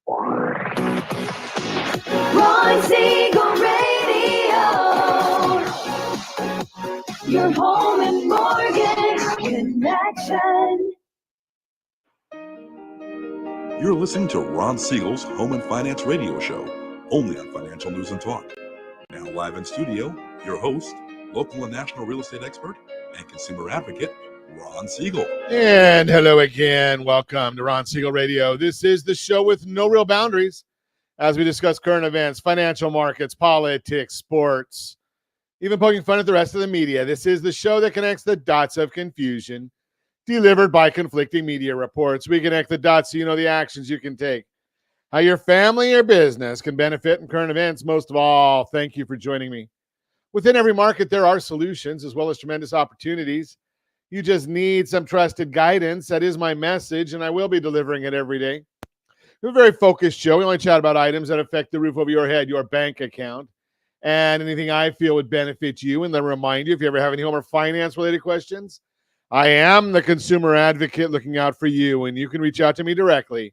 Ron Siegel Radio, your home and mortgage connection. You're listening to Ron Siegel's Home and Finance Radio Show, only on Financial News and Talk. Now live in studio, your host, local and national real estate expert and consumer advocate, Ron Siegel. And hello again. Welcome to Ron Siegel Radio. This is the show with no real boundaries as we discuss current events, financial markets, politics, sports, even poking fun at the rest of the media. This is the show that connects the dots of confusion delivered by conflicting media reports. We connect the dots so you know the actions you can take, how your family or business can benefit in current events. Most of all, thank you for joining me. Within every market, there are solutions as well as tremendous opportunities. You just need some trusted guidance. That is my message, and I will be delivering it every day. We're a very focused show. We only chat about items that affect the roof over your head, your bank account, and anything I feel would benefit you. And then remind you, if you ever have any home or finance-related questions, I am the consumer advocate looking out for you, and you can reach out to me directly,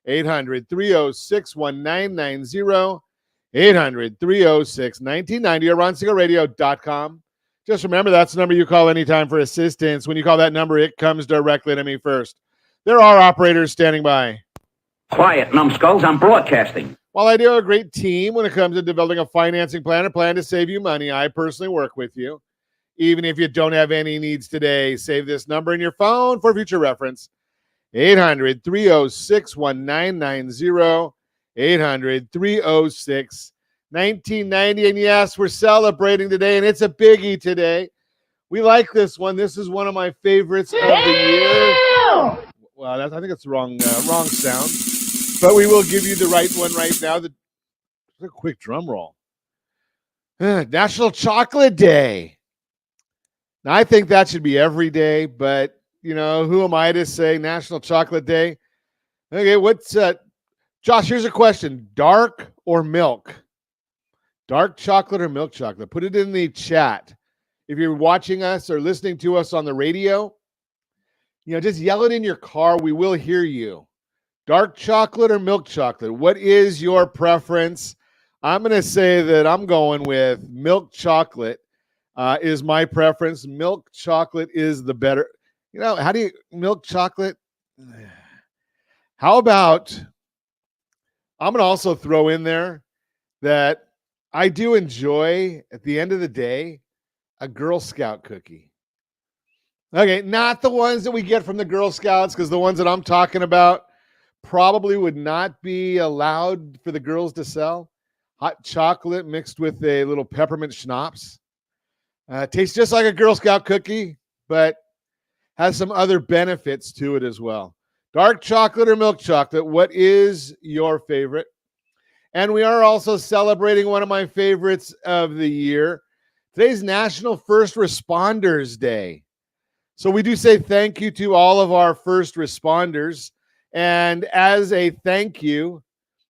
800-306-1990, 800-306-1990, or RonSiegelRadio.com. Just remember, that's the number you call anytime for assistance. When you call that number, it comes directly to me first. There are operators standing by. Quiet, numbskulls, I'm broadcasting. While I do have a great team when it comes to developing a financing plan or plan to save you money, I personally work with you. Even if you don't have any needs today, save this number in your phone for future reference. 800-306-1990, 800-306-1990. And yes, we're celebrating today, and it's a biggie today. We like this one. This is one of my favorites of the year. Well, I think it's the wrong sound. But we will give you the right one right now. A quick drum roll. National Chocolate Day. Now, I think that should be every day, but, you know, who am I to say National Chocolate Day? Okay, what's Josh, here's a question. Dark or milk? Dark chocolate or milk chocolate? Put it in the chat. If you're watching us or listening to us on the radio, you know, just yell it in your car. We will hear you. Dark chocolate or milk chocolate? What is your preference? I'm going to say that I'm going with milk chocolate. Is my preference. Milk chocolate is the better. You know, how do you milk chocolate? How about, I'm going to also throw in there that I do enjoy, at the end of the day, a Girl Scout cookie. Okay, not the ones that we get from the Girl Scouts, because the ones that I'm talking about probably would not be allowed for the girls to sell. Hot chocolate mixed with a little peppermint schnapps. Tastes just like a Girl Scout cookie, but has some other benefits to it as well. Dark chocolate or milk chocolate, what is your favorite? And we are also celebrating one of my favorites of the year. Today's National First Responders Day. So we do say thank you to all of our first responders. And as a thank you,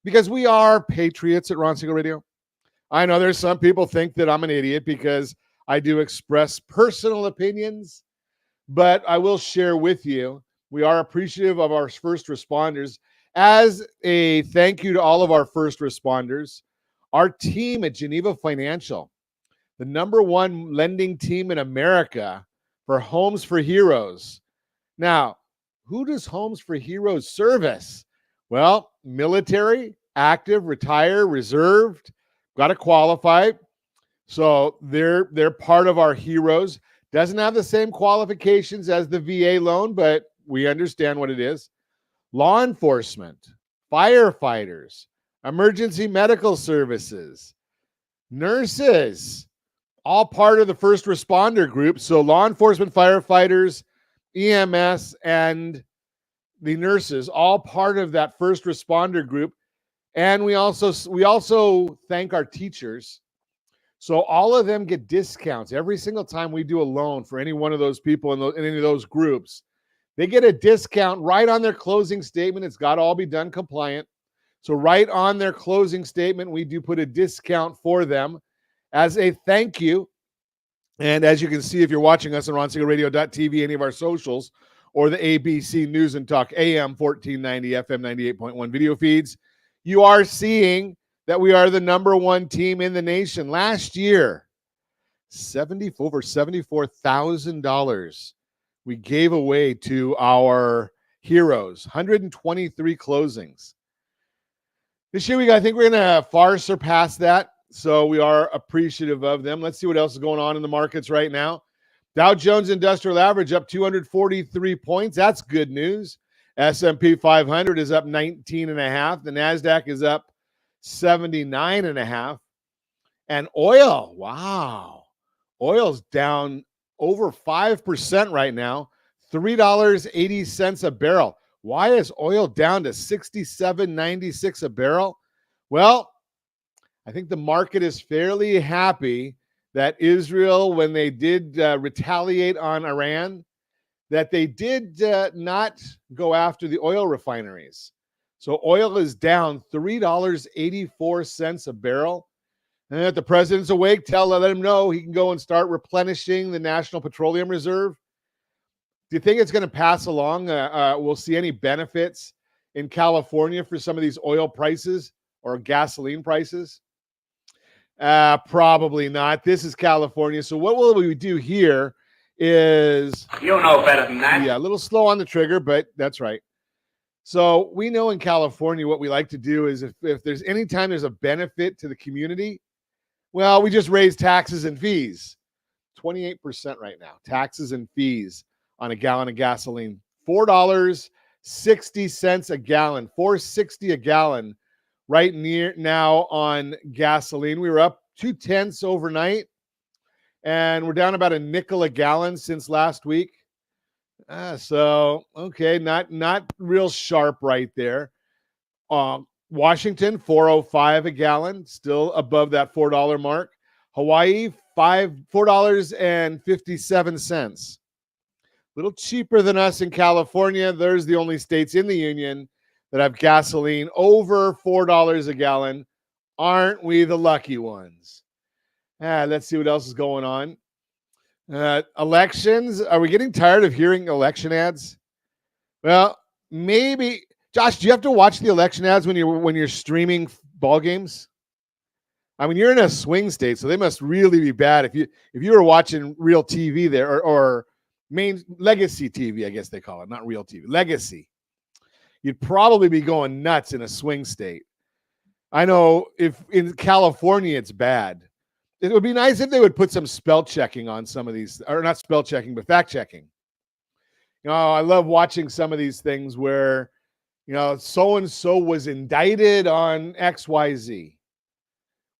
because we are patriots at Ron Siegel Radio, I know there's some people think that I'm an idiot because I do express personal opinions, but I will share with you, we are appreciative of our first responders. As a thank you to all of our first responders, our team at Geneva Financial, the #1 lending team in America for Homes for Heroes. Now, who does Homes for Heroes service? Well, military, active, retire, reserved, got to qualify. So they're part of our heroes. Doesn't have the same qualifications as the VA loan, but we understand what it is. Law enforcement, firefighters, emergency medical services, nurses, all part of the first responder group. So law enforcement, firefighters, EMS, and the nurses, all part of that first responder group. And we also thank our teachers. So all of them get discounts every single time we do a loan for any one of those people in any of those groups. They get a discount right on their closing statement. It's got to all be done compliant. So right on their closing statement, we do put a discount for them as a thank you. And as you can see, if you're watching us on RonSiegelRadio.tv, any of our socials, or the ABC News and Talk AM 1490, FM 98.1 video feeds, you are seeing that we are the number one team in the nation. Last year, over $74,000 we gave away to our heroes, 123 closings. This year, I think we're going to far surpass that. So we are appreciative of them. Let's see what else is going on in the markets right now. Dow Jones Industrial Average up 243 points. That's good news. S&P 500 is up 19.5. The NASDAQ is up 79.5. And oil, wow. Oil's down over 5% right now, $3.80 a barrel. Why is oil down to $67.96 a barrel? Well, I think the market is fairly happy that Israel, when they did retaliate on Iran, that they did not go after the oil refineries. So oil is down $3.84 a barrel. And if the president's awake, let him know he can go and start replenishing the National Petroleum Reserve. Do you think it's going to pass along? We'll see any benefits in California for some of these oil prices or gasoline prices? Probably not. This is California. So what will we do here is... You know better than that. Yeah, a little slow on the trigger, but that's right. So we know in California what we like to do is if there's any time there's a benefit to the community, well, we just raise taxes and fees. 28% right now, taxes and fees on a gallon of gasoline. $4.60 a gallon, $4.60 a gallon right near now on gasoline. We were up 0.2 overnight, and we're down about a nickel a gallon since last week. So, okay, not real sharp right there. Washington, $4.05 a gallon, still above that $4 mark. Hawaii, $4.57. A little cheaper than us in California. There's the only states in the union that have gasoline over $4 a gallon. Aren't we the lucky ones? Let's see what else is going on. Elections. Are we getting tired of hearing election ads? Well, maybe. Josh, do you have to watch the election ads when you're streaming ball games? I mean, you're in a swing state, so they must really be bad. If you were watching real TV there or main legacy TV, I guess they call it, not real TV, legacy, you'd probably be going nuts in a swing state. I know if in California it's bad. It would be nice if they would put some spell checking on some of these, or not spell checking, but fact checking. I love watching some of these things where, so-and-so was indicted on XYZ.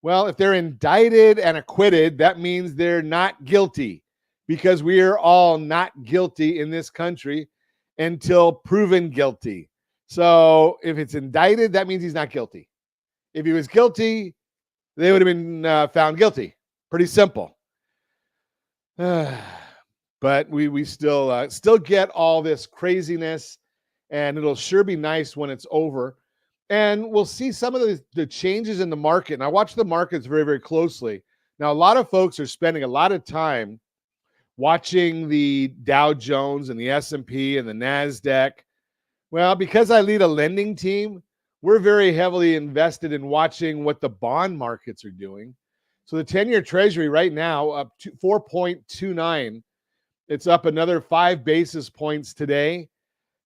Well, if they're indicted and acquitted, that means they're not guilty, because we are all not guilty in this country until proven guilty. So if it's indicted, that means he's not guilty. If he was guilty, they would have been found guilty. Pretty simple. But we still get all this craziness, and it'll sure be nice when it's over. And we'll see some of the changes in the market. And I watch the markets very, very closely. Now, a lot of folks are spending a lot of time watching the Dow Jones and the S&P and the NASDAQ. Well, because I lead a lending team, we're very heavily invested in watching what the bond markets are doing. So the 10-year Treasury right now up to 4.29. It's up another 5 basis points today.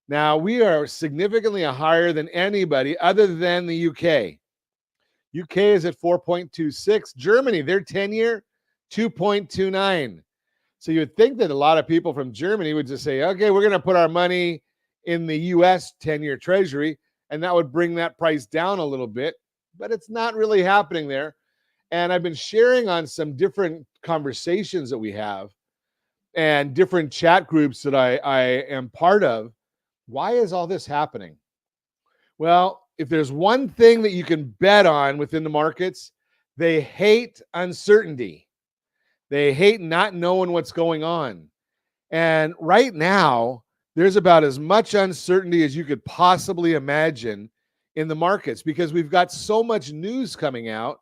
Now, we are significantly higher than anybody other than the UK. UK is at 4.26. Germany, their 10-year, 2.29. So you would think that a lot of people from Germany would just say, okay, we're going to put our money in the US 10-year Treasury, and that would bring that price down a little bit. But it's not really happening there. And I've been sharing on some different conversations that we have and different chat groups that I am part of. Why is all this happening? Well, if there's one thing that you can bet on within the markets, they hate uncertainty. They hate not knowing what's going on. And right now, there's about as much uncertainty as you could possibly imagine in the markets, because we've got so much news coming out.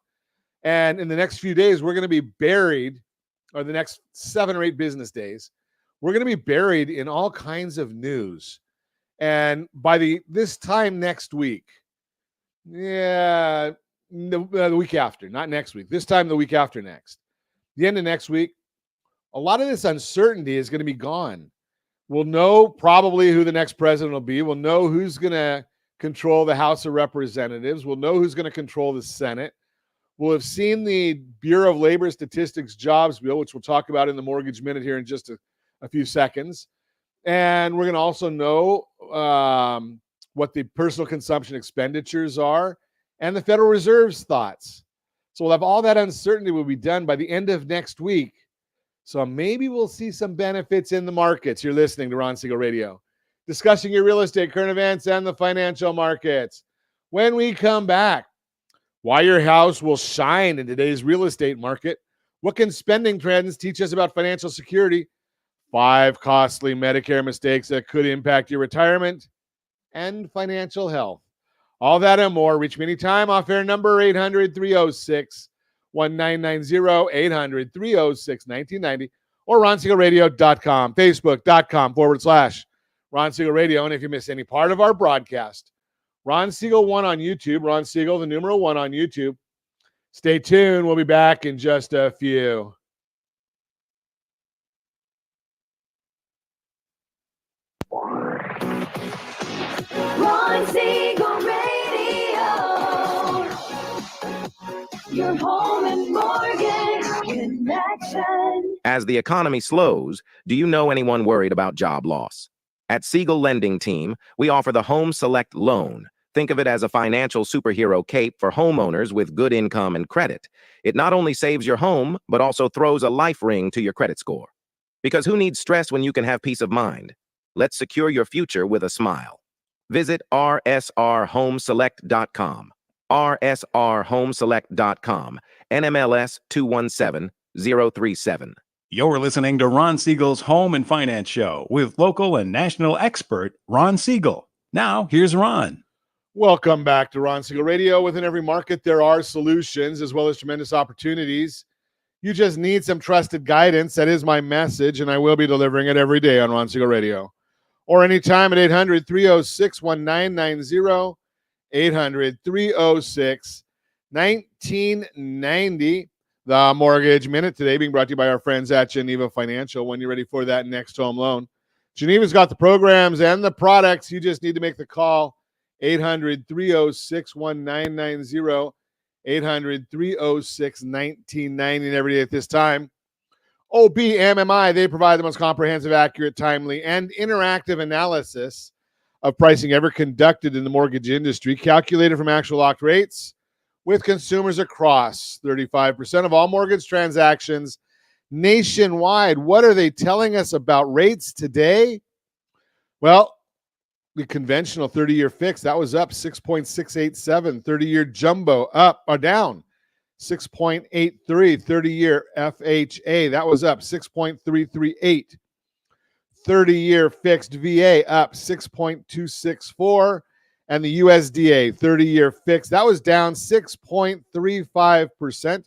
And in the next few days, we're going to be buried, or the next 7 or 8 business days, we're going to be buried in all kinds of news. And by this time next week, Yeah, the week after, not next week. This time the week after next. The end of next week, a lot of this uncertainty is going to be gone. We'll know probably who the next president will be. We'll know who's going to control the House of Representatives. We'll know who's going to control the Senate. We'll have seen the Bureau of Labor Statistics jobs bill, which we'll talk about in the Mortgage Minute here in just a few seconds. And we're going to also know what the personal consumption expenditures are and the Federal Reserve's thoughts. So we'll have all that uncertainty will be done by the end of next week. So maybe we'll see some benefits in the markets. You're listening to Ron Siegel Radio, discussing your real estate, current events, and the financial markets. When we come back, why your house will shine in today's real estate market. What can spending trends teach us about financial security? 5 costly Medicare mistakes that could impact your retirement and financial health. All that and more. Reach me anytime. Off-air number 800-306-1990, 800-306-1990, or RonSiegelRadio.com, Facebook.com/Ron Siegel Radio. And if you miss any part of our broadcast, Ron Siegel 1 on YouTube, Ron Siegel, the numeral 1 on YouTube. Stay tuned. We'll be back in just a few. Ron Siegel Radio. Your home and mortgage connection. As the economy slows, do you know anyone worried about job loss? At Siegel Lending Team, we offer the Home Select Loan. Think of it as a financial superhero cape for homeowners with good income and credit. It not only saves your home, but also throws a life ring to your credit score. Because who needs stress when you can have peace of mind? Let's secure your future with a smile. Visit rsrhomeselect.com. rsrhomeselect.com. NMLS 217037. You're listening to Ron Siegel's Home and Finance Show with local and national expert Ron Siegel. Now, here's Ron. Welcome back to Ron Siegel Radio. Within every market, there are solutions as well as tremendous opportunities. You just need some trusted guidance. That is my message, and I will be delivering it every day on Ron Siegel Radio. Or anytime at 800-306-1990, 800-306-1990. The Mortgage Minute today being brought to you by our friends at Geneva Financial. When you're ready for that next home loan, Geneva's got the programs and the products. You just need to make the call. 800-306-1990, 800-306-1990 every day at this time. OBMMI, they provide the most comprehensive, accurate, timely, and interactive analysis of pricing ever conducted in the mortgage industry, calculated from actual locked rates with consumers across 35% of all mortgage transactions nationwide. What are they telling us about rates today? Well, the conventional 30-year fix, that was up 6.687. 30-year jumbo up or down 6.83. 30-year FHA, that was up 6.338. 30-year fixed VA up 6.264. And the USDA 30-year fix, that was down 6.35%.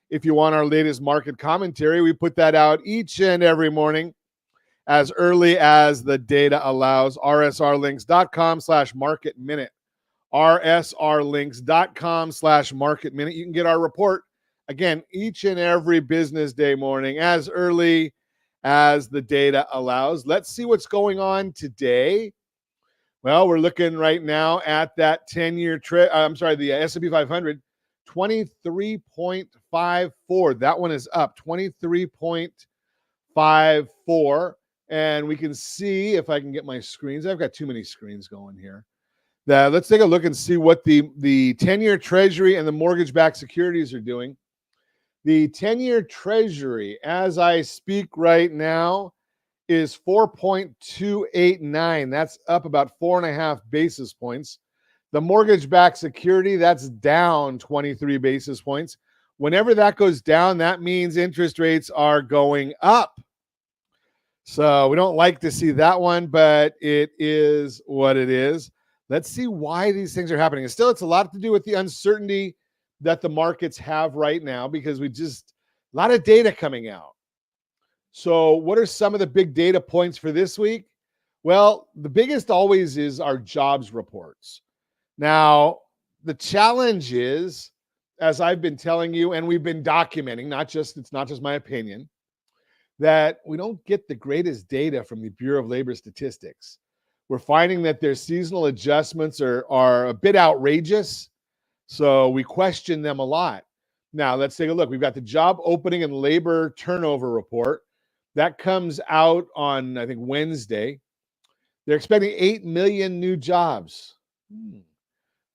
If you want our latest market commentary, we put that out each and every morning as early as the data allows. rsrlinks.com/market minute. rsrlinks.com/market minute. You can get our report, again, each and every business day morning as early as the data allows. Let's see what's going on today. Well, we're looking right now at that 10-year the S&P 500, 23.54. That one is up 23.54. And we can see if I can get my screens. I've got too many screens going here. Let's take a look and see what the 10-year Treasury and the mortgage-backed securities are doing. The 10-year Treasury, as I speak right now, is 4.289. That's up about 4.5 basis points. The mortgage-backed security, that's down 23 basis points. Whenever that goes down, that means interest rates are going up. So we don't like to see that one, but it is what it is. Let's see why these things are happening. And still, it's a lot to do with the uncertainty that the markets have right now because a lot of data coming out. So what are some of the big data points for this week? Well, the biggest always is our jobs reports. Now, the challenge is, as I've been telling you, and we've been documenting, it's not just my opinion, that we don't get the greatest data from the Bureau of Labor Statistics. We're finding that their seasonal adjustments are a bit outrageous, so we question them a lot. Now, let's take a look. We've got the job opening and labor turnover report. That comes out on, I think, Wednesday. They're expecting 8 million new jobs.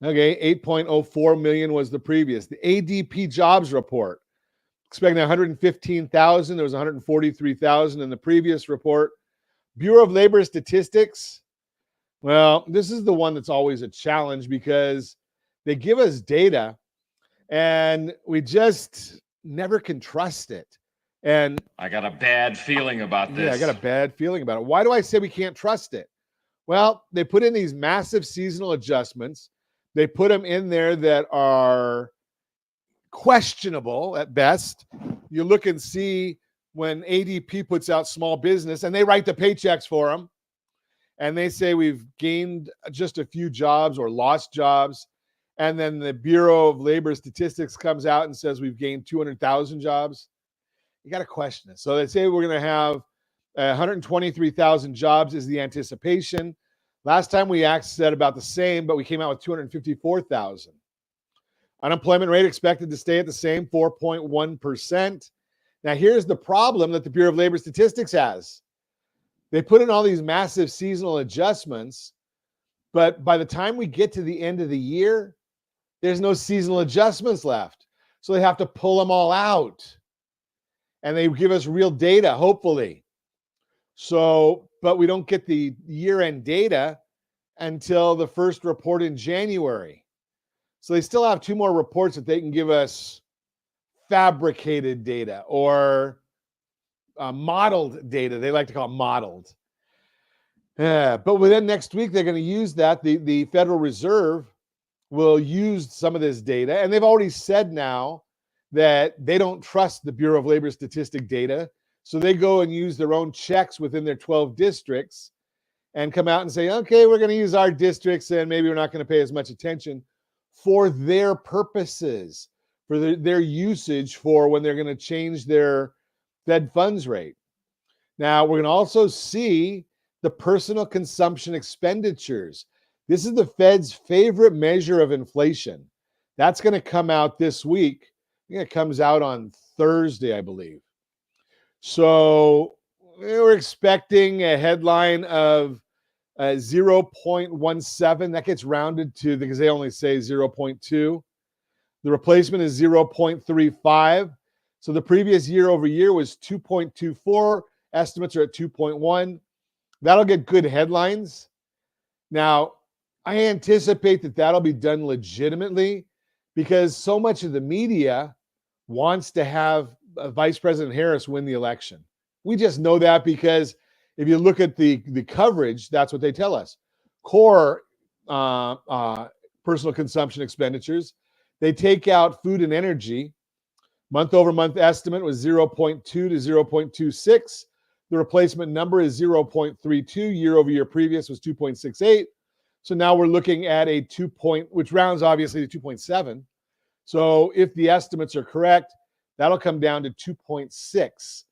Okay, 8.04 million was the previous. The ADP jobs report, expecting 115,000. There was 143,000 in the previous report. Bureau of Labor Statistics, well, this is the one that's always a challenge because they give us data and we just never can trust it. And I got a bad feeling about this. yeah, I got a bad feeling about it. Why do I say we can't trust it? Well, they put in these massive seasonal adjustments. They put them in there that are questionable at best. You look and see when ADP puts out small business and they write the paychecks for them and they say we've gained just a few jobs or lost jobs. And then the Bureau of Labor Statistics comes out and says we've gained 200,000 jobs. You got to question it. So they say we're going to have 123,000 jobs is the anticipation. Last time we said about the same, but we came out with 254,000. Unemployment rate expected to stay at the same, 4.1%. Now, here's the problem that the Bureau of Labor Statistics has. They put in all these massive seasonal adjustments, but by the time we get to the end of the year, there's no seasonal adjustments left. So they have to pull them all out. And they give us real data, hopefully. So, but we don't get the year-end data until the first report in January. So they still have 2 more reports that they can give us fabricated data or modeled data. They like to call it modeled. But within next week, they're going to use that. The Federal Reserve will use some of this data. And they've already said now that they don't trust the Bureau of Labor Statistic data. So they go and use their own checks within their 12 districts and come out and say, okay, we're going to use our districts and maybe we're not going to pay as much attention for their purposes, for their usage for when they're going to change their Fed funds rate. Now, we're going to also see the personal consumption expenditures. This is the Fed's favorite measure of inflation. That's going to come out this week. I think it comes out on Thursday, I believe. So we're expecting a headline of 0.17. That gets rounded to, because they only say 0.2. The replacement is 0.35. So the previous year over year was 2.24. Estimates are at 2.1. That'll get good headlines. Now, I anticipate that that'll be done legitimately because so much of the media wants to have Vice President Harris win the election. We just know that because if you look at the coverage, that's what they tell us. Core personal consumption expenditures, they take out food and energy. Month over month estimate was 0.2 to 0.26. The replacement number is 0.32. Year over year previous was 2.68. So now we're looking at a 2 point, which rounds obviously to 2.7. So if the estimates are correct, that'll come down to 2.6.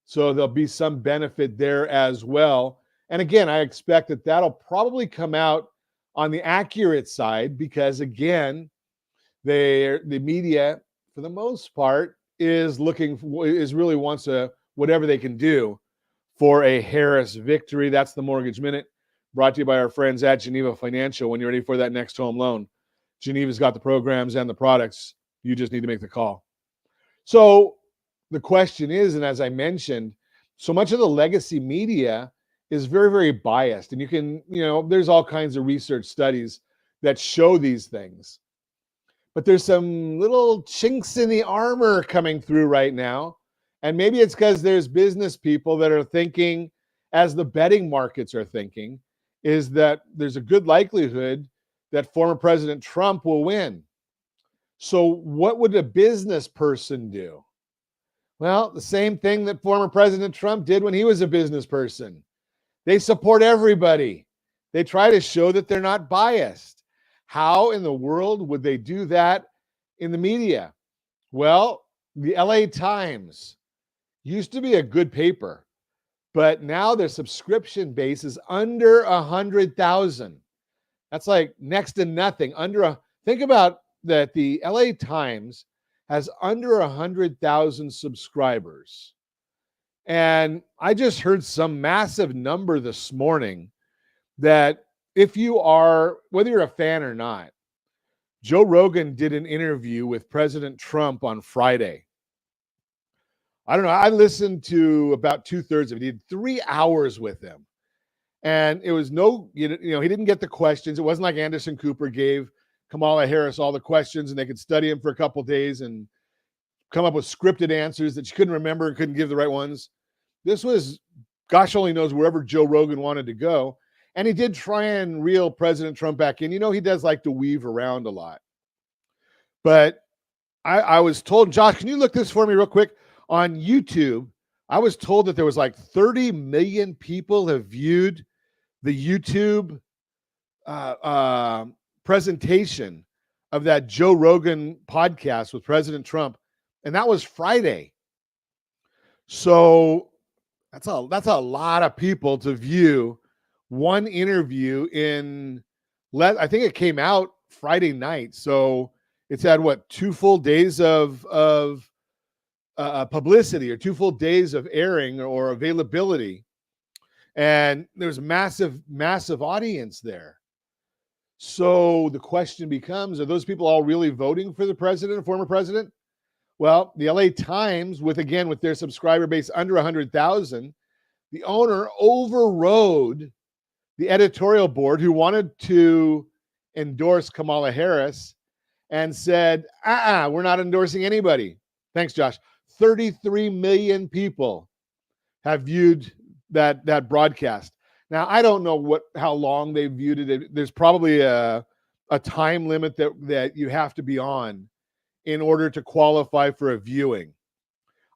So there'll be some benefit there as well. And again, I expect that that'll probably come out on the accurate side because again, the media, for the most part, is really wants whatever they can do for a Harris victory. That's the Mortgage Minute, brought to you by our friends at Geneva Financial. When you're ready for that next home loan, Geneva's got the programs and the products. You just need to make the call. So the question is, and as I mentioned, so much of the legacy media is very, very biased. And you can, there's all kinds of research studies that show these things. But there's some little chinks in the armor coming through right now. And maybe it's because there's business people that are thinking, as the betting markets are thinking, is that there's a good likelihood that former President Trump will win. So what would a business person do? Well, the same thing that former President Trump did when he was a business person. They support everybody. They try to show that they're not biased. How in the world would they do that in the media? Well, the LA Times used to be a good paper, but now their subscription base is under 100,000. That's like next to nothing. Think about that. The LA Times has under 100,000 subscribers. And I just heard some massive number this morning that if you are, whether you're a fan or not, Joe Rogan did an interview with President Trump on Friday. I don't know. I listened to about 2/3 of it. He did 3 hours with him. And it was he didn't get the questions. It wasn't like Anderson Cooper gave Kamala Harris all the questions and they could study him for a couple of days and come up with scripted answers that she couldn't remember and couldn't give the right ones. This was, gosh only knows, wherever Joe Rogan wanted to go. And he did try and reel President Trump back in. He does like to weave around a lot. But I was told, Josh, can you look this for me real quick? On YouTube, I was told that there was like 30 million people have viewed the YouTube presentation of that Joe Rogan podcast with President Trump. And that was Friday. So that's a lot of people to view one interview in, I think it came out Friday night. So it's had 2 full days of publicity, or 2 full days of airing or availability. And there's massive audience there. So the question becomes, are those people all really voting for the president, former president? Well, the LA Times, with their subscriber base under 100,000, the owner overrode the editorial board who wanted to endorse Kamala Harris and said, we're not endorsing anybody. Thanks, Josh. 33 million people have viewed that broadcast. Now, I don't know how long they viewed it. There's probably a time limit that you have to be on in order to qualify for a viewing.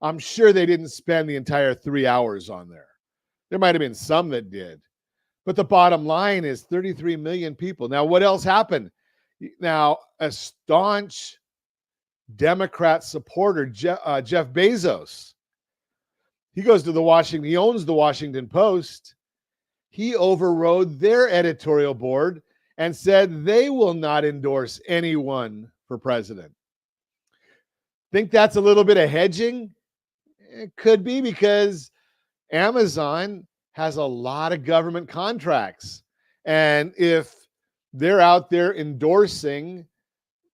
I'm sure they didn't spend the entire 3 hours on there. There might have been some that did. But the bottom line is 33 million people. Now, what else happened? Now, a staunch Democrat supporter, Jeff Bezos, he owns the Washington Post. He overrode their editorial board and said they will not endorse anyone for president. Think that's a little bit of hedging? It could be, because Amazon has a lot of government contracts. And if they're out there endorsing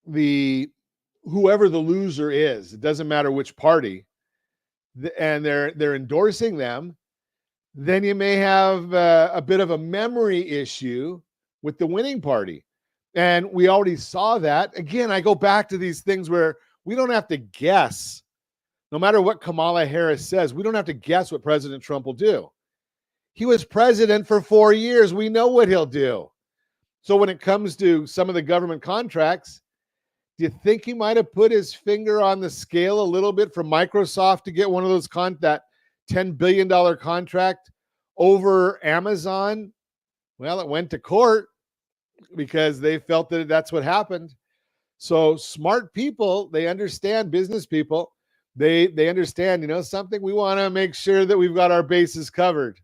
whoever the loser is, it doesn't matter which party, and they're endorsing them, then you may have a bit of a memory issue with the winning party. And we already saw that. Again, I go back to these things where we don't have to guess. No matter what Kamala Harris says, we don't have to guess what President Trump will do. He was president for 4 years. We know what he'll do. So when it comes to some of the government contracts, do you think he might have put his finger on the scale a little bit for Microsoft to get one of those that $10 billion contract over Amazon? Well, it went to court because they felt that that's what happened. So smart people, they understand, business people, they understand, something, we want to make sure that we've got our bases covered.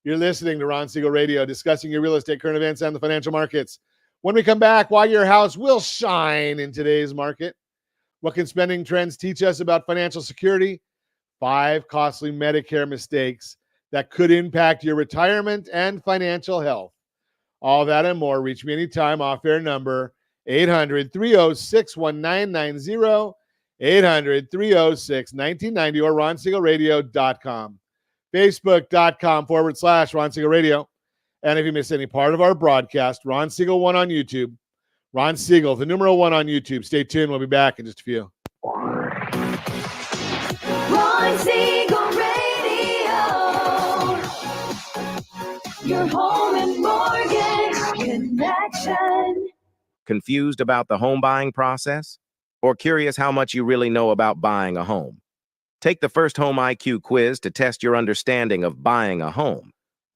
You're listening to Ron Siegel Radio, discussing your real estate, current events, and the financial markets. When we come back, why your house will shine in today's market. What can spending trends teach us about financial security? 5 costly Medicare mistakes that could impact your retirement and financial health. All that and more. Reach me anytime. Off-air number 800-306-1990, 800-306-1990, or RonSiegelRadio.com. Facebook.com/Ron Siegel Radio. And if you miss any part of our broadcast, Ron Siegel 1 on YouTube. Ron Siegel, the numeral 1 on YouTube. Stay tuned. We'll be back in just a few. Ron Siegel Radio. Your home and mortgage connection. Confused about the home buying process? Or curious how much you really know about buying a home? Take the First Home IQ quiz to test your understanding of buying a home.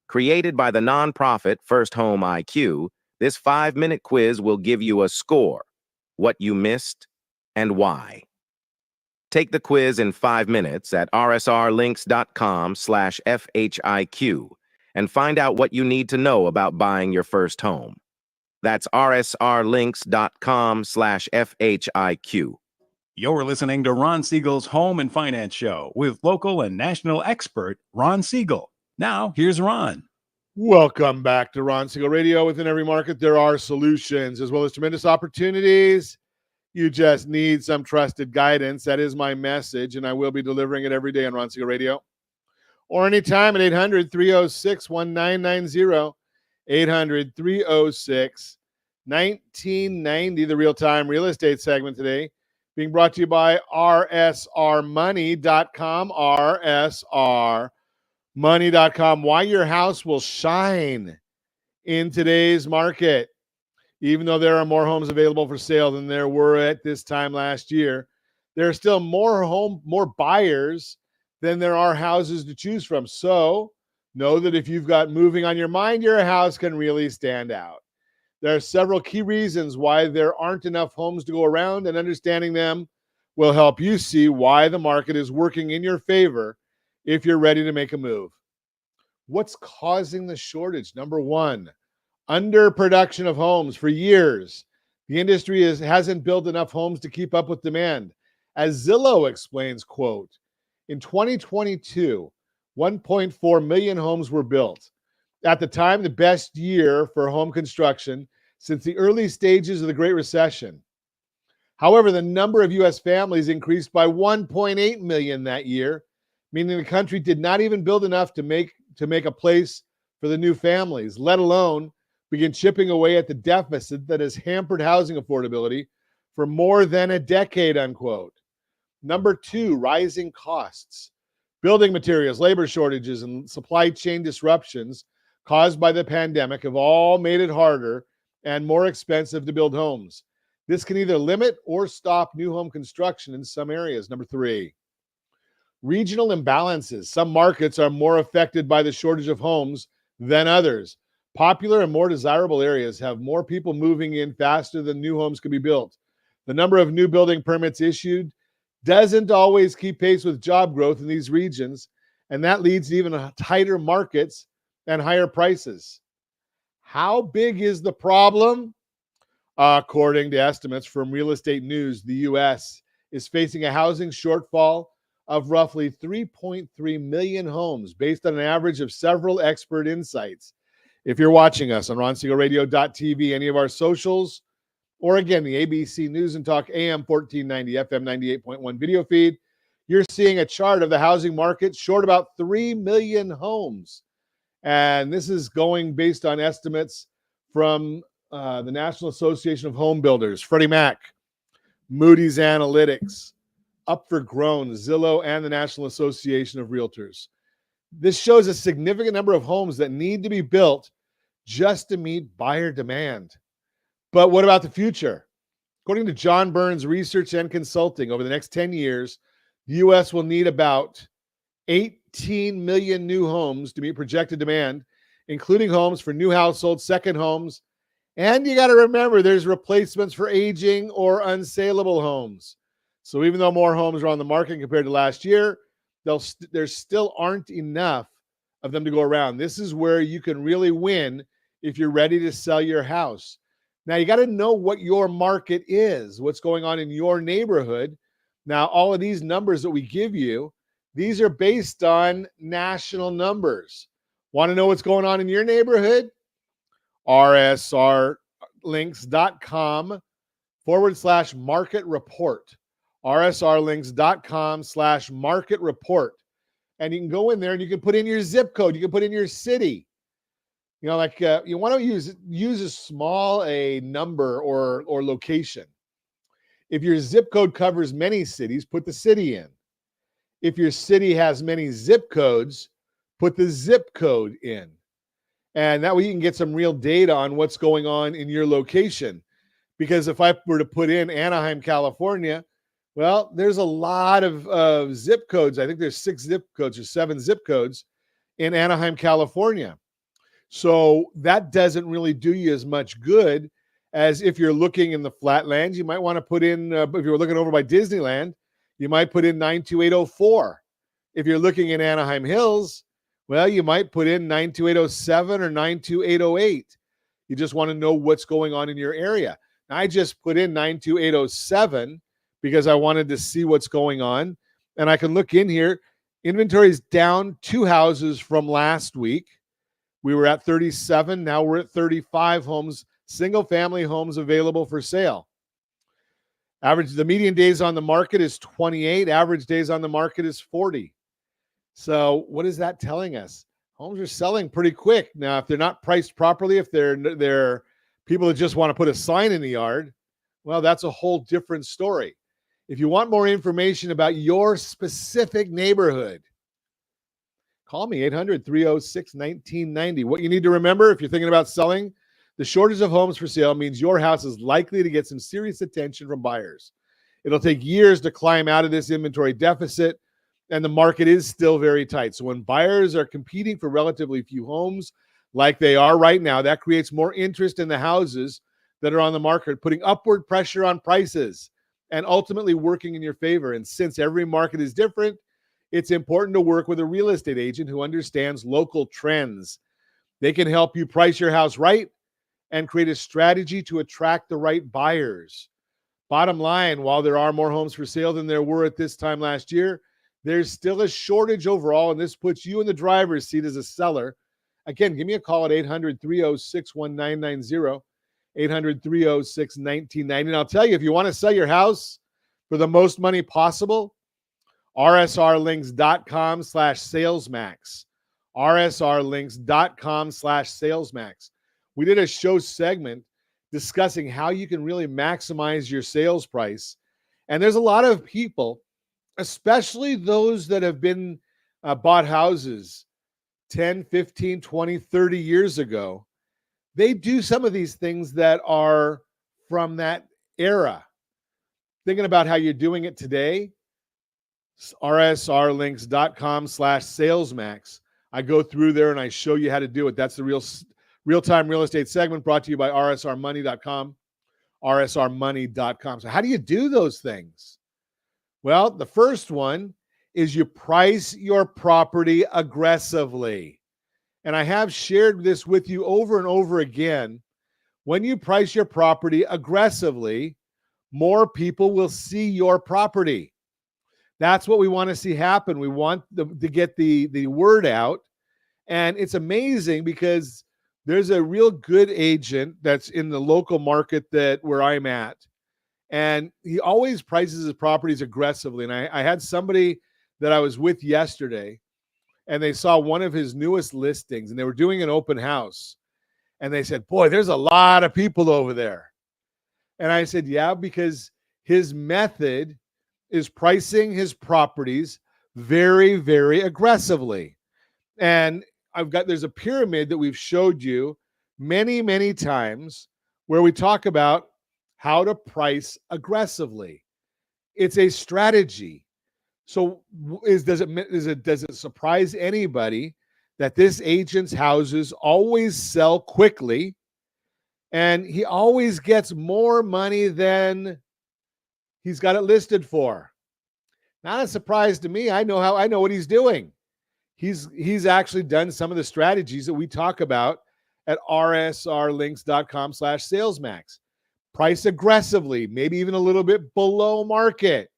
Created by the nonprofit First Home IQ, This 5-minute quiz will give you a score, what you missed, and why. Take the quiz in 5 minutes at rsrlinks.com/FHIQ and find out what you need to know about buying your first home. That's rsrlinks.com/FHIQ. You're listening to Ron Siegel's Home and Finance Show with local and national expert Ron Siegel. Now, here's Ron. Welcome back to Ron Siegel Radio. Within every market, there are solutions as well as tremendous opportunities. You just need some trusted guidance. That is my message, and I will be delivering it every day on Ron Siegel Radio. Or anytime at 800-306-1990, 800-306-1990, the real-time real estate segment today, being brought to you by rsrmoney.com, rsrmoney.com. Why your house will shine in today's market. Even though there are more homes available for sale than there were at this time last year, there are still more buyers than there are houses to choose from. So know that if you've got moving on your mind, your house can really stand out. There are several key reasons why there aren't enough homes to go around, and understanding them will help you see why the market is working in your favor if you're ready to make a move. What's causing the shortage? Number one, underproduction of homes. For years, the industry hasn't built enough homes to keep up with demand. As Zillow explains, quote, in 2022, 1.4 million homes were built. At the time, the best year for home construction since the early stages of the Great Recession. However, the number of U.S. families increased by 1.8 million that year, meaning the country did not even build enough to make a place for the new families, let alone begin chipping away at the deficit that has hampered housing affordability for more than a decade, unquote. Number two, rising costs. Building materials, labor shortages, and supply chain disruptions caused by the pandemic have all made it harder and more expensive to build homes. This can either limit or stop new home construction in some areas. Number three, regional imbalances. Some markets are more affected by the shortage of homes than others. Popular and more desirable areas have more people moving in faster than new homes can be built. The number of new building permits issued doesn't always keep pace with job growth in these regions, and that leads to even tighter markets and higher prices. How big is the problem? According to estimates from Real Estate News, the U.S. is facing a housing shortfall of roughly 3.3 million homes based on an average of several expert insights. If you're watching us on RonSiegelRadio.tv, any of our socials, or again, the ABC News and Talk AM 1490, FM 98.1 video feed, you're seeing a chart of the housing market short about 3 million homes. And this is going based on estimates from the National Association of Home Builders, Freddie Mac, Moody's Analytics, Up for Grown, Zillow, and the National Association of Realtors. This shows a significant number of homes that need to be built just to meet buyer demand. But what about the future? According to John Burns Research and Consulting, over the next 10 years, the U.S. will need about 18 million new homes to meet projected demand, including homes for new households, second homes, and you got to remember there's replacements for aging or unsaleable homes. So even though more homes are on the market compared to last year, there still aren't enough of them to go around. This is where you can really win if you're ready to sell your house. Now, you got to know what your market is, what's going on in your neighborhood. Now, all of these numbers that we give you, these are based on national numbers. Want to know what's going on in your neighborhood? rsrlinks.com/market report. rsrlinks.com/market report. And you can go in there and you can put in your zip code. You can put in your city. You know, like you want to use a small number or location. If your zip code covers many cities, put the city in. If your city has many zip codes, put the zip code in. And that way you can get some real data on what's going on in your location. Because if I were to put in Anaheim, California, well, there's a lot of zip codes. I think there's 6 zip codes or 7 zip codes in Anaheim, California. So that doesn't really do you as much good as if you're looking in the flatlands. You might want to put in, if you're looking over by Disneyland, you might put in 92804. If you're looking in Anaheim Hills, well, you might put in 92807 or 92808. You just want to know what's going on in your area. I just put in 92807 because I wanted to see what's going on. And I can look in here. Inventory is down 2 houses from last week. We were at 37. Now we're at 35 homes, single family homes available for sale. The median days on the market is 28. Average days on the market is 40. So what is that telling us? Homes are selling pretty quick. Now, if they're not priced properly, if they're people that just want to put a sign in the yard, well, that's a whole different story. If you want more information about your specific neighborhood, call me, 800-306-1990. What you need to remember if you're thinking about selling, the shortage of homes for sale means your house is likely to get some serious attention from buyers. It'll take years to climb out of this inventory deficit, and the market is still very tight. So when buyers are competing for relatively few homes like they are right now, that creates more interest in the houses that are on the market, putting upward pressure on prices and ultimately working in your favor. And since every market is different, it's important to work with a real estate agent who understands local trends. They can help you price your house right and create a strategy to attract the right buyers. Bottom line, while there are more homes for sale than there were at this time last year, there's still a shortage overall, and this puts you in the driver's seat as a seller. Again, give me a call at 800-306-1990, 800-306-1990. And I'll tell you, if you want to sell your house for the most money possible, rsrlinks.com/salesmax, rsrlinks.com/salesmax. We did a show segment discussing how you can really maximize your sales price. And there's a lot of people, especially those that have been bought houses 10, 15, 20, 30 years ago. They do some of these things that are from that era. Thinking about how you're doing it today, rsrlinks.com/salesmax. I go through there and I show you how to do it. That's the real-time real estate segment brought to you by rsrmoney.com, rsrmoney.com. So how do you do those things? Well, the first one is you price your property aggressively. And I have shared this with you over and over again. When you price your property aggressively, more people will see your property. That's what we want to see happen. We want to get the word out. And it's amazing because there's a real good agent that's in the local market where I'm at. And he always prices his properties aggressively. And I had somebody that I was with yesterday, and they saw one of his newest listings, and they were doing an open house. And they said, boy, there's a lot of people over there. And I said, yeah, because his method is pricing his properties very, very aggressively. And there's a pyramid that we've showed you many, many times where we talk about how to price aggressively. It's a strategy. So does it surprise anybody that this agent's houses always sell quickly and he always gets more money than he's got it listed for? Not a surprise to me. I know what he's doing. He's actually done some of the strategies that we talk about at rsrlinks.com/salesmax. Price aggressively, maybe even a little bit below market.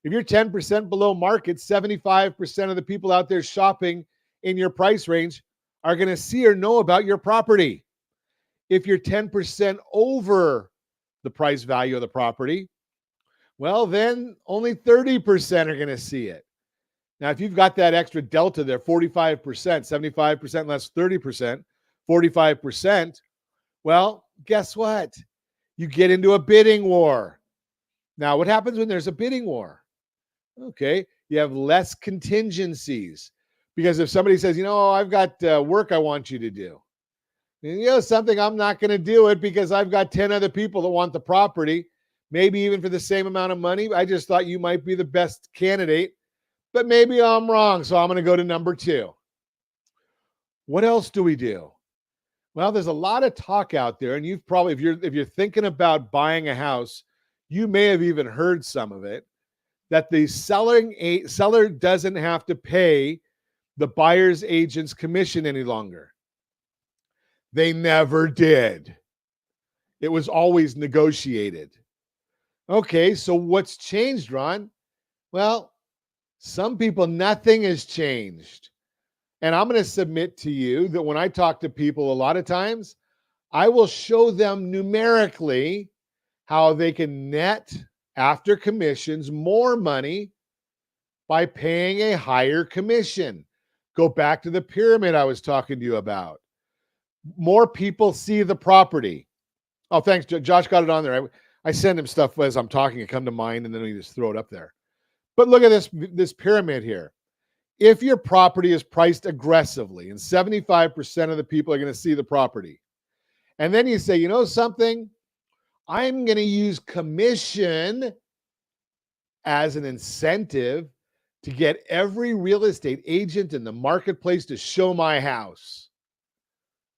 If you're 10% below market, 75% of the people out there shopping in your price range are going to see or know about your property. If you're 10% over the price value of the property, well, then only 30% are going to see it. Now, if you've got that extra delta there, 45%, 75% less 30%, 45%, well, guess what? You get into a bidding war. Now, what happens when there's a bidding war? Okay, you have less contingencies. Because if somebody says, I've got work I want you to do, and something, I'm not going to do it because I've got 10 other people that want the property, maybe even for the same amount of money. I just thought you might be the best candidate, but maybe I'm wrong, so I'm going to go to number 2. What else do we do? Well, there's a lot of talk out there, and you've probably, if you're thinking about buying a house, you may have even heard some of it, that the seller doesn't have to pay the buyer's agent's commission any longer. They never did. It was always negotiated. Okay, so what's changed, Ron? Well, some people, nothing has changed. And I'm going to submit to you that when I talk to people, a lot of times, I will show them numerically how they can net after commissions more money by paying a higher commission. Go back to the pyramid I was talking to you about. More people see the property. Oh, thanks. Josh got it on there. I send him stuff as I'm talking. It come to mind, and then we just throw it up there. But look at this pyramid here. If your property is priced aggressively, and 75% of the people are going to see the property, and then you say, you know something? I'm going to use commission as an incentive to get every real estate agent in the marketplace to show my house.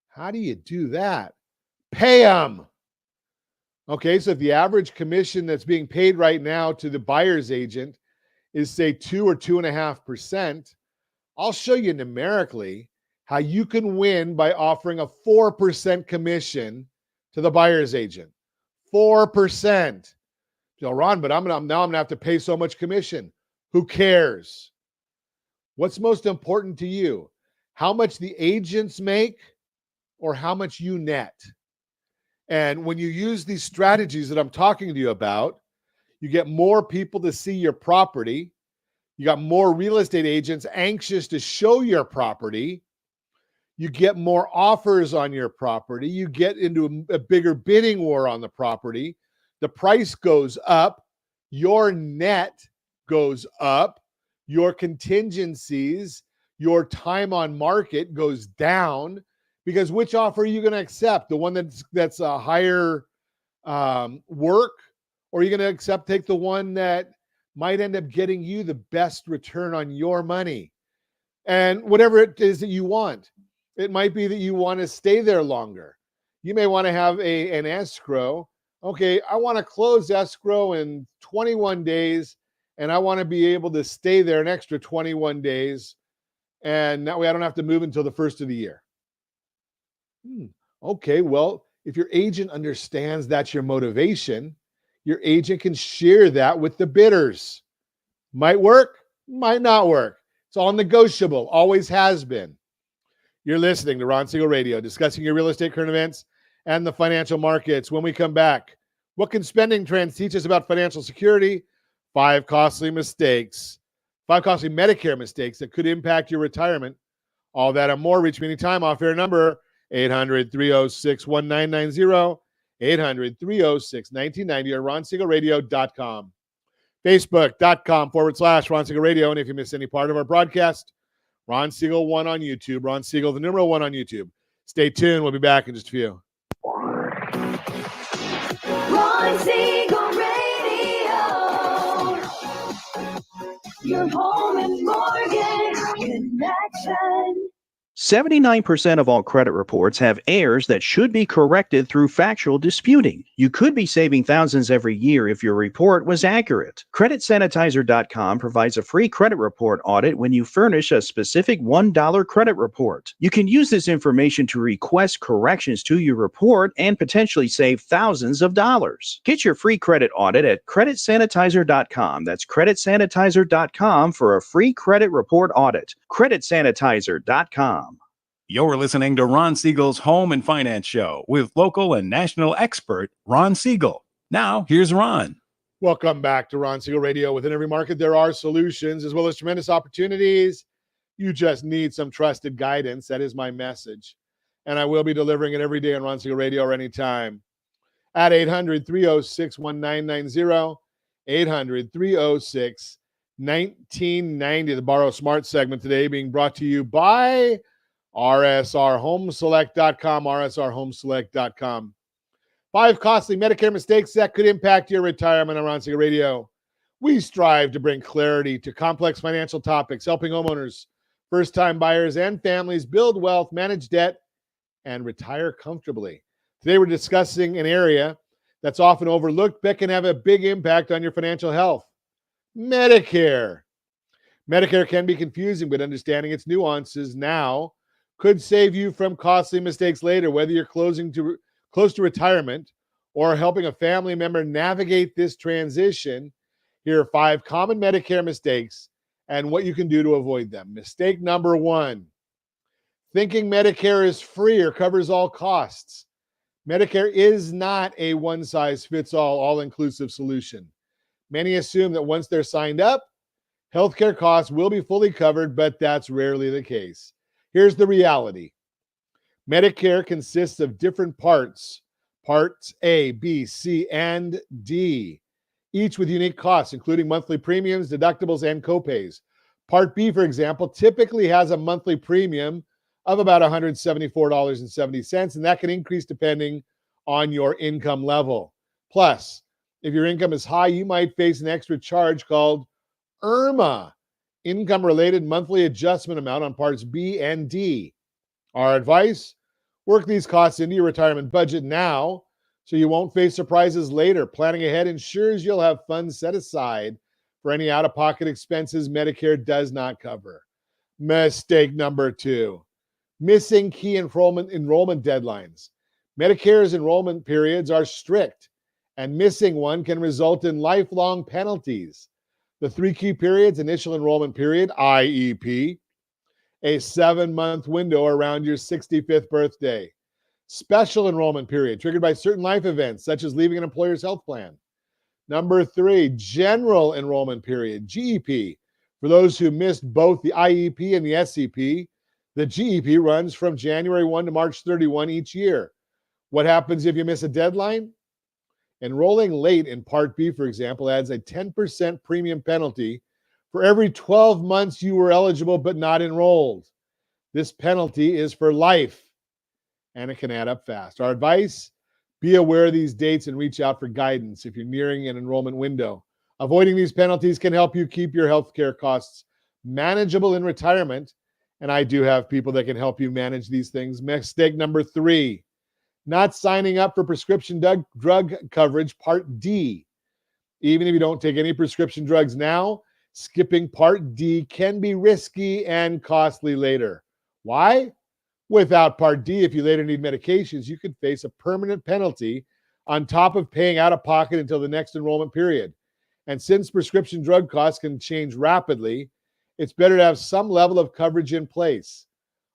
How do you do that? Pay them. Okay, so if the average commission that's being paid right now to the buyer's agent is, say, 2 or 2.5%, I'll show you numerically how you can win by offering a 4% commission to the buyer's agent. 4%. So, Ron, but I'm gonna have to pay so much commission. Who cares? What's most important to you? How much the agents make or how much you net? And when you use these strategies that I'm talking to you about, you get more people to see your property. You got more real estate agents anxious to show your property. You get more offers on your property. You get into a bigger bidding war on the property. The price goes up. Your net goes up. Your contingencies, your time on market goes down, because which offer are you going to accept? The one that's a higher work, or are you going to take the one that might end up getting you the best return on your money? And whatever it is that you want, it might be that you want to stay there longer. You may want to have an escrow. Okay, I want to close escrow in 21 days, and I want to be able to stay there an extra 21 days. And that way I don't have to move until the first of the year. Okay, well, if your agent understands that's your motivation, your agent can share that with the bidders. Might work, might not work. It's all negotiable, always has been. You're listening to Ron Siegel Radio, discussing your real estate current events and the financial markets. When we come back, what can spending trends teach us about financial security? 5 costly mistakes, 5 costly Medicare mistakes that could impact your retirement. All that and more. Reach me anytime. Off-air number 800-306-1990, 800-306-1990, or RonSiegelRadio.com. Facebook.com/Ron Siegel Radio. And if you miss any part of our broadcast, Ron Siegel 1 on YouTube. Ron Siegel, the number 1 on YouTube. Stay tuned. We'll be back in just a few. Ron Siegel Radio. Your home and mortgage connection. 79% of all credit reports have errors that should be corrected through factual disputing. You could be saving thousands every year if your report was accurate. CreditSanitizer.com provides a free credit report audit when you furnish a specific $1 credit report. You can use this information to request corrections to your report and potentially save thousands of dollars. Get your free credit audit at CreditSanitizer.com. That's CreditSanitizer.com for a free credit report audit. CreditSanitizer.com. You're listening to Ron Siegel's Home and Finance Show with local and national expert Ron Siegel. Now, here's Ron. Welcome back to Ron Siegel Radio. Within every market, there are solutions as well as tremendous opportunities. You just need some trusted guidance. That is my message. And I will be delivering it every day on Ron Siegel Radio or anytime. At 800-306-1990, 800-306-1990. The Borrow Smart segment today being brought to you by RSRHomeselect.com, RSRHomeselect.com. 5 costly Medicare mistakes that could impact your retirement on Ron Siegel Radio. We strive to bring clarity to complex financial topics, helping homeowners First-time buyers and families build wealth, manage debt, and retire comfortably. Today, we're discussing an area that's often overlooked but can have a big impact on your financial health. Medicare. Medicare can be confusing, but understanding its nuances now could save you from costly mistakes later, whether you're close to retirement or helping a family member navigate this transition. Here are 5 common Medicare mistakes and what you can do to avoid them. Mistake number 1, thinking Medicare is free or covers all costs. Medicare is not a one-size-fits-all, all-inclusive solution. Many assume that once they're signed up, healthcare costs will be fully covered, but that's rarely the case. Here's the reality. Medicare consists of different parts A, B, C, and D, each with unique costs, including monthly premiums, deductibles, and copays. Part B, for example, typically has a monthly premium of about $174.70, and that can increase depending on your income level. Plus, if your income is high, you might face an extra charge called IRMA, income-related monthly adjustment amount on parts B and D. Our advice, work these costs into your retirement budget now so you won't face surprises later. Planning ahead ensures you'll have funds set aside for any out-of-pocket expenses Medicare does not cover. Mistake number 2, missing key enrollment deadlines. Medicare's enrollment periods are strict, and missing one can result in lifelong penalties. The 3 key periods: initial enrollment period, IEP, a 7-month window around your 65th birthday. Special enrollment period, triggered by certain life events, such as leaving an employer's health plan. Number 3, general enrollment period, GEP. For those who missed both the IEP and the SEP, the GEP runs from January 1 to March 31 each year. What happens if you miss a deadline? Enrolling late in Part B, for example, adds a 10% premium penalty for every 12 months you were eligible but not enrolled. This penalty is for life, and it can add up fast. Our advice, be aware of these dates and reach out for guidance if you're nearing an enrollment window. Avoiding these penalties can help you keep your healthcare costs manageable in retirement, and I do have people that can help you manage these things. Mistake number 3, not signing up for prescription drug coverage, Part D. Even if you don't take any prescription drugs now, skipping Part D can be risky and costly later. Why? Without Part D, if you later need medications, you could face a permanent penalty on top of paying out of pocket until the next enrollment period. And since prescription drug costs can change rapidly, it's better to have some level of coverage in place.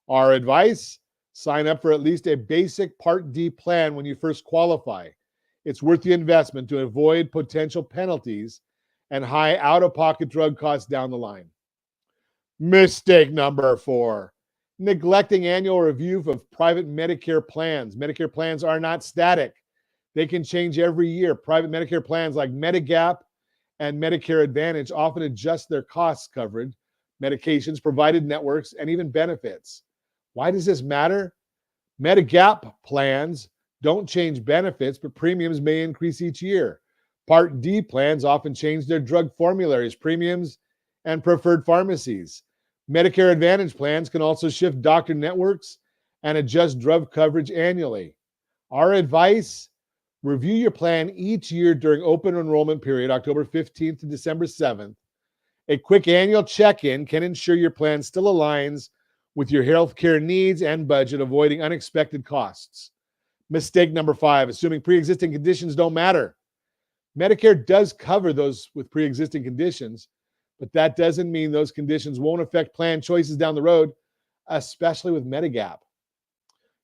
Our advice, sign up for at least a basic Part D plan when you first qualify. It's worth the investment to avoid potential penalties and high out-of-pocket drug costs down the line. Mistake number 4, neglecting annual review of private Medicare plans. Medicare plans are not static. They can change every year. Private Medicare plans like Medigap and Medicare Advantage often adjust their costs coverage, medications, provided networks, and even benefits. Why does this matter? Medigap plans don't change benefits, but premiums may increase each year. Part D plans often change their drug formularies, premiums, and preferred pharmacies. Medicare Advantage plans can also shift doctor networks and adjust drug coverage annually. Our advice, review your plan each year during open enrollment period, October 15th to December 7th. A quick annual check-in can ensure your plan still aligns with your healthcare needs and budget, avoiding unexpected costs. Mistake number 5, assuming pre-existing conditions don't matter. Medicare does cover those with pre-existing conditions, but that doesn't mean those conditions won't affect plan choices down the road, especially with Medigap.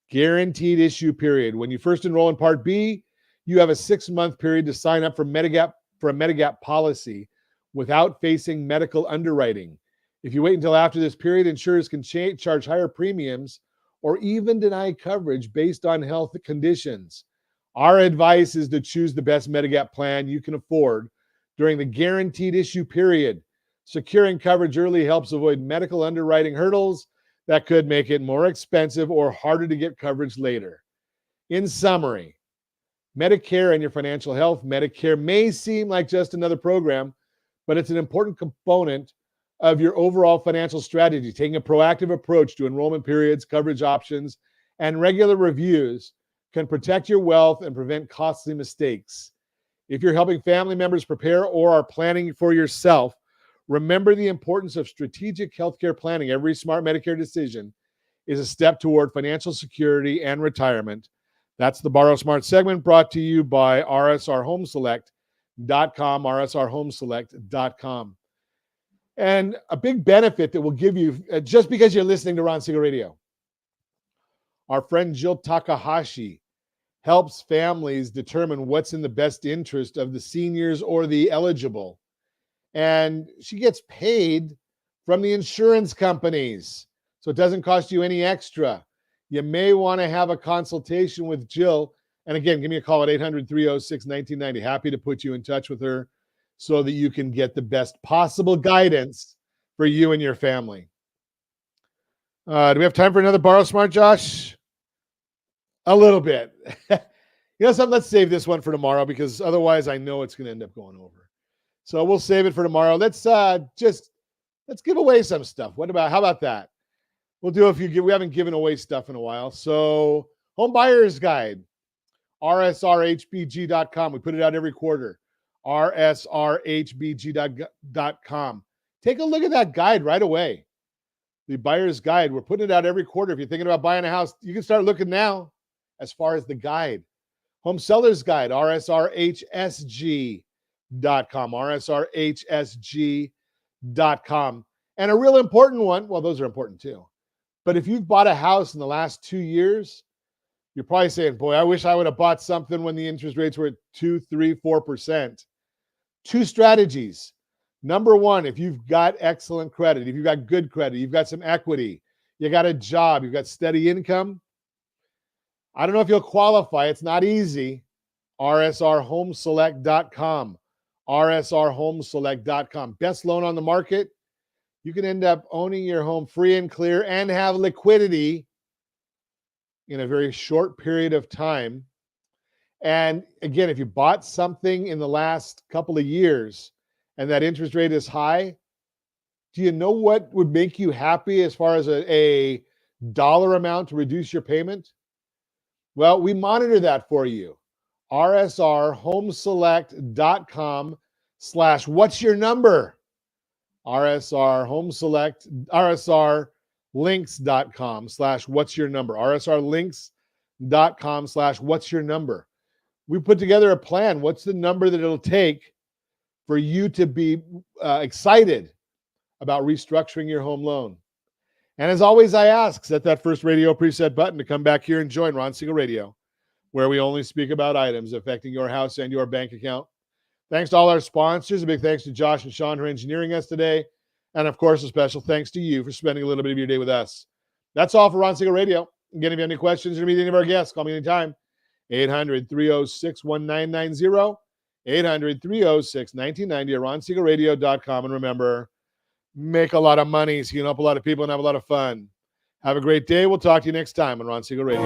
Guaranteed issue period. When you first enroll in Part B, you have a 6-month period to sign up for a Medigap policy without facing medical underwriting. If you wait until after this period, insurers can charge higher premiums or even deny coverage based on health conditions. Our advice is to choose the best Medigap plan you can afford during the guaranteed issue period. Securing coverage early helps avoid medical underwriting hurdles that could make it more expensive or harder to get coverage later. In summary, Medicare and your financial health. Medicare may seem like just another program, but it's an important component of your overall financial strategy. Taking a proactive approach to enrollment periods, coverage options, and regular reviews can protect your wealth and prevent costly mistakes. If you're helping family members prepare or are planning for yourself, remember the importance of strategic healthcare planning. Every smart Medicare decision is a step toward financial security and retirement. That's the Borrow Smart segment brought to you by rsrhomeselect.com, rsrhomeselect.com. And a big benefit that will give you, just because you're listening to Ron Siegel Radio, our friend Jill Takahashi helps families determine what's in the best interest of the seniors or the eligible. And she gets paid from the insurance companies, so it doesn't cost you any extra. You may want to have a consultation with Jill. And again, give me a call at 800-306-1990. Happy to put you in touch with her so that you can get the best possible guidance for you and your family. Do we have time for another Borrow Smart, Josh? A little bit. You know something? Let's save this one for tomorrow because otherwise I know it's going to end up going over. So we'll save it for tomorrow. Let's give away some stuff. How about that? We'll do we haven't given away stuff in a while. So Home Buyer's Guide, rsrhbg.com. We put it out every quarter. rsrhbg.com. Take a look at that guide right away. The Buyer's Guide. We're putting it out every quarter. If you're thinking about buying a house, you can start looking now as far as the guide. Home Seller's Guide, rsrhsg.com, rsrhsg.com. And a real important one, well, those are important too. But if you've bought a house in the last 2 years, you're probably saying, boy, I wish I would have bought something when the interest rates were at 2, 3, 4%. Two strategies. Number one, if you've got excellent credit, if you've got good credit, you've got some equity, you got a job, you've got steady income, I don't know if you'll qualify. It's not easy. rsrhomeselect.com, rsrhomeselect.com. Best loan on the market. You can end up owning your home free and clear and have liquidity in a very short period of time. And again, if you bought something in the last couple of years and that interest rate is high, do you know what would make you happy as far as a dollar amount to reduce your payment? Well, we monitor that for you. rsrhomeselect.com/what's your number? rsrlinks.com/what's your number? rsrlinks.com/what's your number? We put together a plan. What's the number that it'll take for you to be excited about restructuring your home loan? And as always, I ask, set that first radio preset button to come back here and join Ron Siegel Radio, where we only speak about items affecting your house and your bank account. Thanks to all our sponsors. A big thanks to Josh and Sean for engineering us today. And of course, a special thanks to you for spending a little bit of your day with us. That's all for Ron Siegel Radio. Again, if you have any questions or meet any of our guests, call me anytime. 800-306-1990, 800-306-1990 at ronsiegelradio.com. And remember, make a lot of money so you can help a lot of people and have a lot of fun. Have a great day. We'll talk to you next time on Ron Siegel Radio.